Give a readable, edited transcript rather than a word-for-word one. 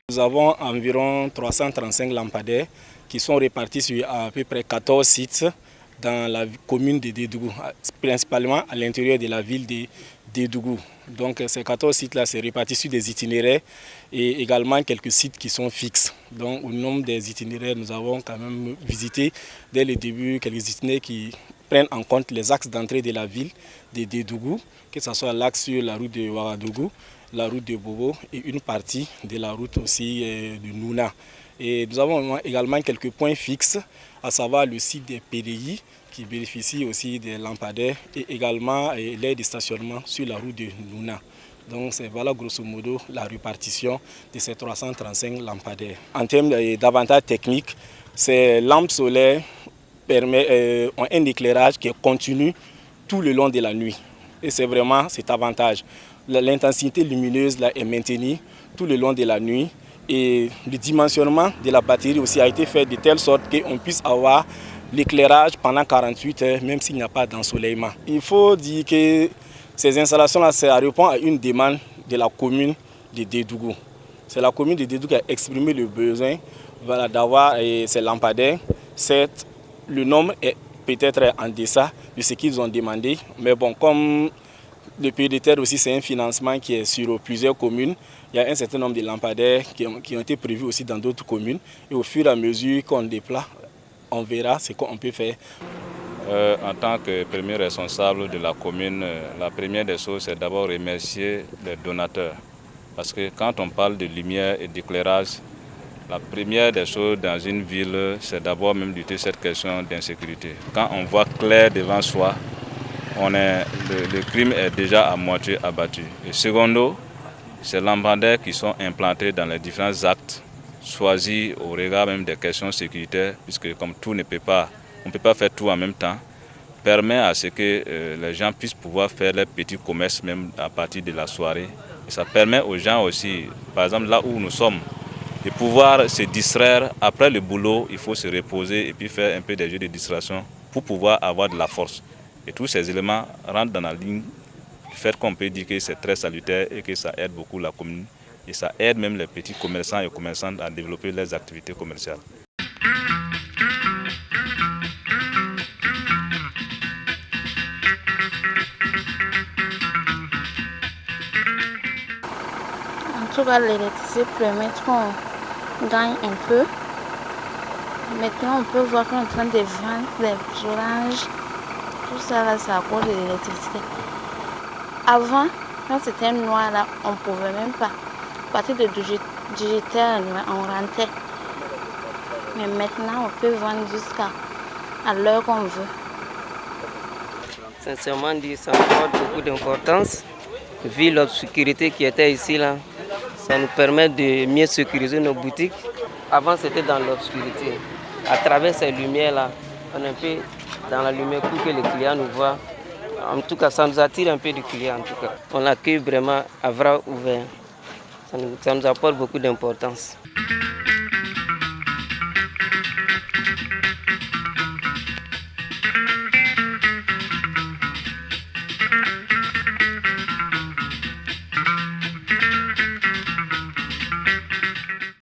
Nous avons environ 335 lampadaires qui sont répartis sur à peu près 14 sites dans la commune de Dédougou, principalement à l'intérieur de la ville de Dédougou. Donc ces 14 sites-là, c'est réparti sur des itinéraires et également quelques sites qui sont fixes. Donc au nombre des itinéraires, nous avons quand même visité dès le début quelques itinéraires qui prennent en compte les axes d'entrée de la ville de Dédougou, que ce soit l'axe sur la route de Ouagadougou, la route de Bobo et une partie de la route aussi de Nouna. Et nous avons également quelques points fixes, à savoir le site des PDI qui bénéficie aussi des lampadaires et également l'aire de stationnement sur la route de Nouna. Donc c'est voilà grosso modo la répartition de ces 335 lampadaires. En termes d'avantages techniques, ces lampes solaires ont un éclairage qui est continu tout le long de la nuit. Et c'est vraiment cet avantage. L'intensité lumineuse là, est maintenue tout le long de la nuit. Et le dimensionnement de la batterie aussi a été fait de telle sorte qu'on puisse avoir l'éclairage pendant 48 heures, même s'il n'y a pas d'ensoleillement. Il faut dire que ces installations-là, ça répond à une demande de la commune de Dédougou. C'est la commune de Dédougou qui a exprimé le besoin d'avoir ces lampadaires. Certes, le nombre est peut-être en deçà de ce qu'ils ont demandé, mais bon, comme le PDTR aussi, c'est un financement qui est sur plusieurs communes. Il y a un certain nombre de lampadaires qui ont été prévus aussi dans d'autres communes. Et au fur et à mesure qu'on déploie, on verra ce qu'on peut faire. En tant que premier responsable de la commune, la première des choses, c'est d'abord remercier les donateurs. Parce que quand on parle de lumière et d'éclairage, la première des choses dans une ville, c'est d'abord même lutter cette question d'insécurité. Quand on voit clair devant soi, le crime est déjà à moitié abattu. Et secondo, ces lampadaires qui sont implantés dans les différents actes choisis au regard même des questions sécuritaires, puisque comme tout on ne peut pas faire tout en même temps, permet à ce que les gens puissent pouvoir faire leurs petits commerces même à partir de la soirée. Et ça permet aux gens aussi, par exemple là où nous sommes, de pouvoir se distraire. Après le boulot, il faut se reposer et puis faire un peu des jeux de distraction pour pouvoir avoir de la force. Et tous ces éléments rentrent dans la ligne du fait qu'on peut dire que c'est très salutaire et que ça aide beaucoup la commune. Et ça aide même les petits commerçants et commerçantes à développer leurs activités commerciales. En tout cas, l'électricité permet qu'on gagne un peu. Maintenant, on peut voir qu'on est en train de vendre des oranges. Tout ça, là, c'est à cause de l'électricité. Avant, quand c'était noir, là, on ne pouvait même pas. À partir de 18h, on rentrait. Mais maintenant, on peut vendre jusqu'à l'heure qu'on veut. Sincèrement dit, ça apporte beaucoup d'importance. Vu l'obscurité qui était ici, là, ça nous permet de mieux sécuriser nos boutiques. Avant, c'était dans l'obscurité. À travers ces lumières-là, on est un peu dans la lumière pour que les clients nous voient. En tout cas, ça nous attire un peu de clients. En tout cas, on l'accueille vraiment à bras ouverts. Ça nous apporte beaucoup d'importance.